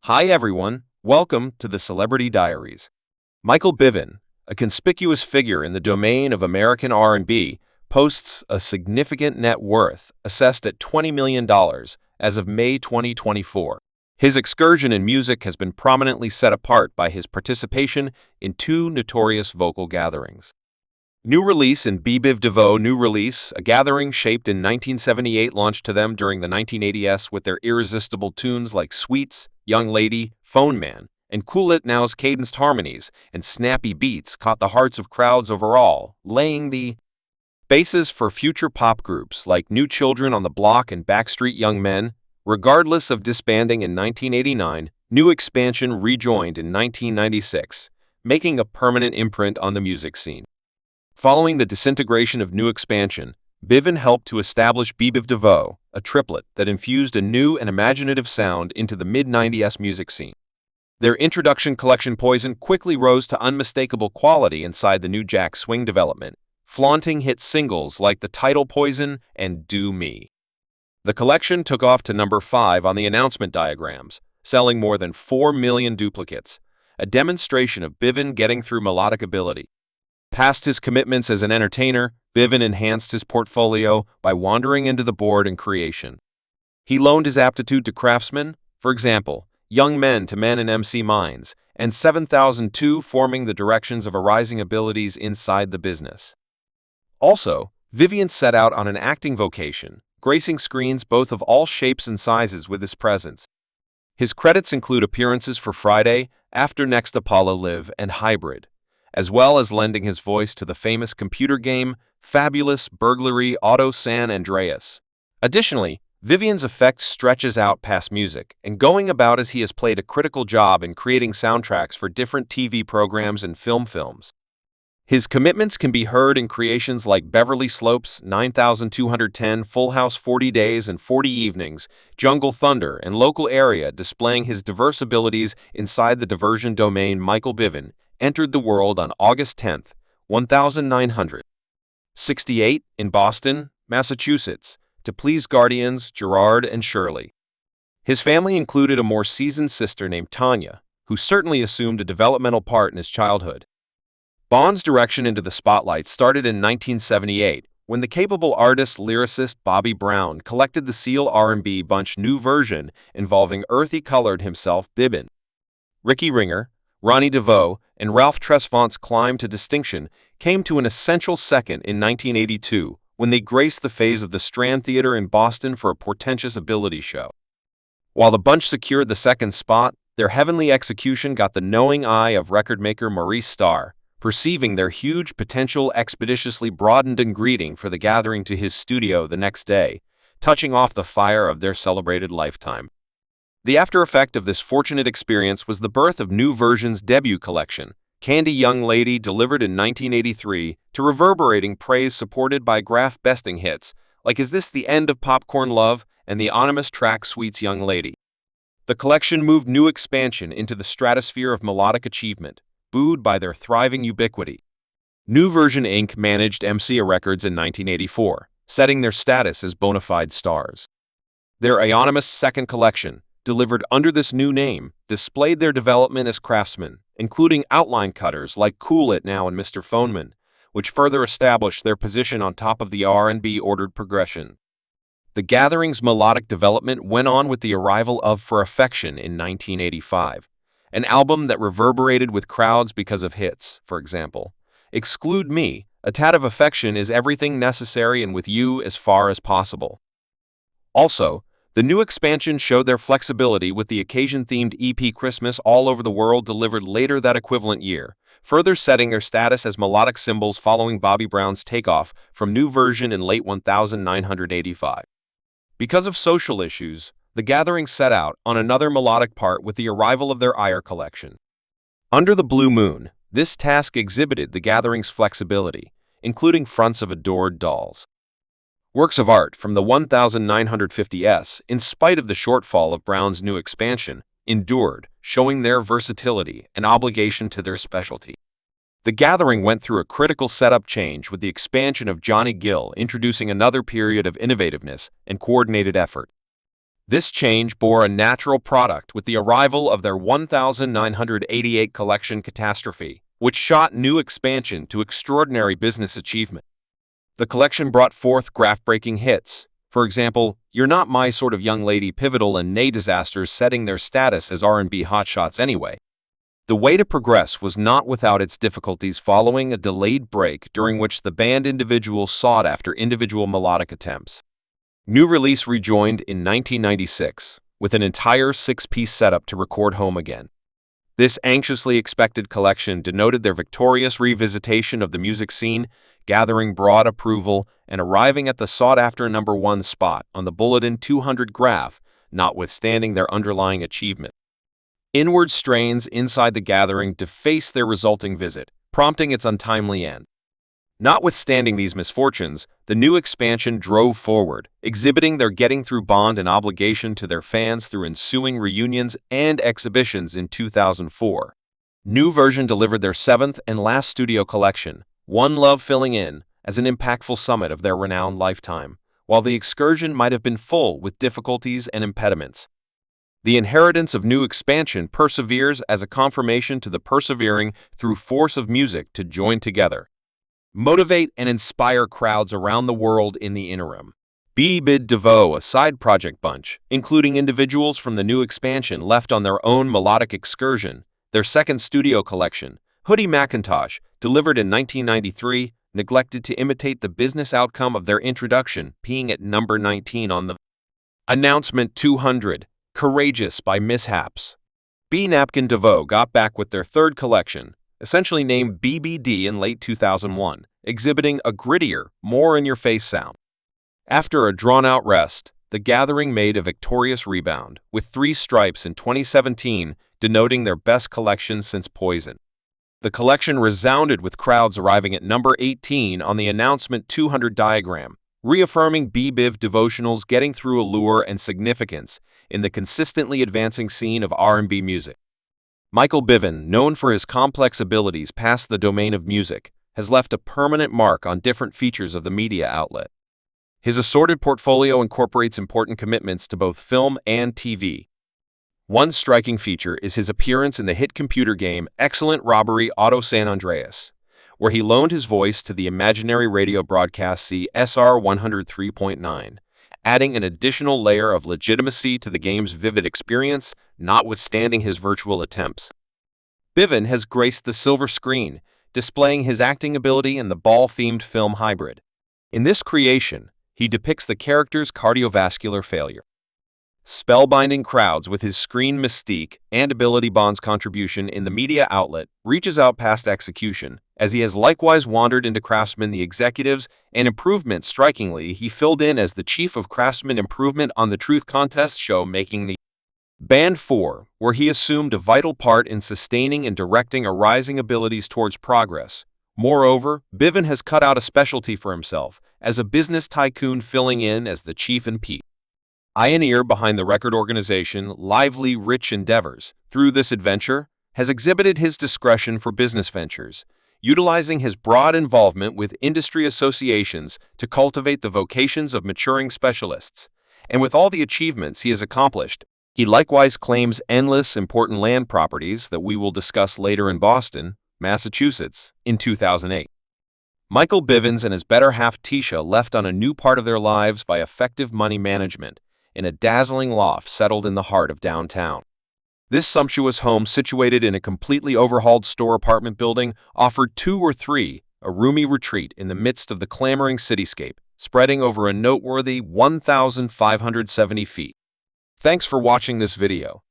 Hi everyone, welcome to the Celebrity Diaries. Michael Bivin, a conspicuous figure in the domain of American R&B, posts a significant net worth assessed at $20 million as of May 2024. His excursion in music has been prominently set apart by his participation in two notorious vocal gatherings. New Release and Bibiv DeVoe New Release, a gathering shaped in 1978, launched to them during the 1980s with their irresistible tunes like Sweets, Young Lady, Phone Man, and Cool It Now's cadenced harmonies and snappy beats caught the hearts of crowds overall, laying the basis for future pop groups like New Children on the Block and Backstreet Young Men. Regardless of disbanding in 1989, New Expansion rejoined in 1996, making a permanent imprint on the music scene. Following the disintegration of New Expansion, Bivin helped to establish Bibiv DeVoe, a triplet that infused a new and imaginative sound into the mid-90s music scene. Their introduction collection Poison quickly rose to unmistakable quality inside the new Jack Swing development, flaunting hit singles like the title Poison and Do Me. The collection took off to number 5 on the announcement diagrams, selling more than 4 million duplicates, a demonstration of Bivin getting through melodic ability. Past his commitments as an entertainer, Bivin enhanced his portfolio by wandering into the board and creation. He loaned his aptitude to craftsmen, for example, Young Men to Men and MC Minds, and 7002 forming the directions of arising abilities inside the business. Also, Vivian set out on an acting vocation, gracing screens both of all shapes and sizes with his presence. His credits include appearances for Friday, After Next Apollo Live, and Hybrid, as well as lending his voice to the famous computer game Fabulous Burglary Auto San Andreas. Additionally, Vivian's effect stretches out past music, and going about as he has played a critical job in creating soundtracks for different TV programs and films. His commitments can be heard in creations like Beverly Slopes, 9210, Full House 40 Days and 40 Evenings, Jungle Thunder, and Local Area, displaying his diverse abilities inside the diversion domain. Michael Bivin entered the world on August 10, 1968, in Boston, Massachusetts, to please guardians Gerard and Shirley. His family included a more seasoned sister named Tanya, who certainly assumed a developmental part in his childhood. Bond's direction into the spotlight started in 1978, when the capable artist-lyricist Bobby Brown collected the Seal R&B bunch New Version involving earthy-colored himself Bivin. Ricky Ringer, Ronnie DeVoe, and Ralph Tresvant's climb to distinction came to an essential second in 1982 when they graced the phase of the Strand Theater in Boston for a portentous ability show. While the bunch secured the second spot, their heavenly execution got the knowing eye of record maker Maurice Starr, perceiving their huge potential expeditiously broadened and greeting for the gathering to his studio the next day, touching off the fire of their celebrated lifetime. The after effect of this fortunate experience was the birth of New Version's debut collection, Candy Young Lady, delivered in 1983, to reverberating praise supported by graph-besting hits like Is This the End of Popcorn Love and the ominous track Sweets Young Lady. The collection moved New Expansion into the stratosphere of melodic achievement, buoyed by their thriving ubiquity. New Version Inc. managed MCA Records in 1984, setting their status as bona fide stars. Their eponymous second collection, delivered under this new name, displayed their development as craftsmen, including outline cutters like Cool It Now and Mr. Phoneman, which further established their position on top of the R&B ordered progression. The gathering's melodic development went on with the arrival of For Affection in 1985, an album that reverberated with crowds because of hits, for example, Exclude Me, A Tad of Affection Is Everything Necessary and With You As Far As Possible. Also, the New Expansion showed their flexibility with the occasion-themed EP Christmas All Over the World, delivered later that equivalent year, further setting their status as melodic symbols following Bobby Brown's takeoff from New Version in late 1985. Because of social issues, the gathering set out on another melodic part with the arrival of their Ire collection. Under the Blue Moon, this task exhibited the gathering's flexibility, including fronts of adored dolls. Works of art from the 1950s, in spite of the shortfall of Brown's New Expansion, endured, showing their versatility and obligation to their specialty. The gathering went through a critical setup change with the expansion of Johnny Gill introducing another period of innovativeness and coordinated effort. This change bore a natural product with the arrival of their 1988 collection Catastrophe, which shot new expansion to extraordinary business achievement. The collection brought forth groundbreaking hits. For example, You're Not My Sort of Young Lady, Pivotal, and Nay Disasters, setting their status as R&B hotshots anyway. The way to progress was not without its difficulties following a delayed break during which the band individuals sought after individual melodic attempts. New Release rejoined in 1996 with an entire six-piece setup to record Home Again. This anxiously expected collection denoted their victorious revisitation of the music scene, gathering broad approval and arriving at the sought-after #1 spot on the Bulletin 200 graph, notwithstanding their underlying achievement. Inward strains inside the gathering defaced their resulting visit, prompting its untimely end. Notwithstanding these misfortunes, the new expansion drove forward, exhibiting their getting through bond and obligation to their fans through ensuing reunions and exhibitions in 2004. New Version delivered their seventh and last studio collection, One Love, filling in as an impactful summit of their renowned lifetime, while the excursion might have been full with difficulties and impediments. The inheritance of New Expansion perseveres as a confirmation to the persevering through force of music to join together, motivate and inspire crowds around the world in the interim. Bid DeVoe, a side project bunch, including individuals from the New Expansion, left on their own melodic excursion. Their second studio collection, Hoodie Macintosh, delivered in 1993, neglected to imitate the business outcome of their introduction, peaking at number 19 on the Announcement 200, Courageous by Mishaps. Napkin DeVoe got back with their third collection, essentially named BBD, in late 2001, exhibiting a grittier, more in-your-face sound. After a drawn-out rest, the gathering made a victorious rebound, with 3 stripes in 2017, denoting their best collection since Poison. The collection resounded with crowds arriving at number 18 on the Announcement 200 diagram, reaffirming Biv Devotional's getting through allure and significance in the consistently advancing scene of R&B music. Michael Bivin, known for his complex abilities past the domain of music, has left a permanent mark on different features of the media outlet. His assorted portfolio incorporates important commitments to both film and TV. One striking feature is his appearance in the hit computer game Excellent Robbery Auto San Andreas, where he loaned his voice to the imaginary radio broadcast CSR 103.9, adding an additional layer of legitimacy to the game's vivid experience, notwithstanding his virtual attempts. Bivin has graced the silver screen, displaying his acting ability in the ball-themed film Hybrid. In this creation, he depicts the character's cardiovascular failure, spellbinding crowds with his screen mystique and ability. Bond's contribution in the media outlet reaches out past execution, as he has likewise wandered into Craftsman the Executives and Improvement. Strikingly, he filled in as the chief of Craftsman Improvement on the Truth Contest show, making the Band 4, where he assumed a vital part in sustaining and directing a rising abilities towards progress. Moreover, Bivin has cut out a specialty for himself as a business tycoon, filling in as the chief and pioneer behind the record organization Lively Rich Endeavors. Through this adventure, has exhibited his discretion for business ventures, utilizing his broad involvement with industry associations to cultivate the vocations of maturing specialists. And with all the achievements he has accomplished, he likewise claims endless important land properties that we will discuss later in Boston, Massachusetts, in 2008. Michael Bivins and his better half Tisha left on a new part of their lives by effective money management in a dazzling loft settled in the heart of downtown. This sumptuous home, situated in a completely overhauled store apartment building, offered 2 or 3 a roomy retreat in the midst of the clamoring cityscape, spreading over a noteworthy 1,570 feet. Thanks for watching this video.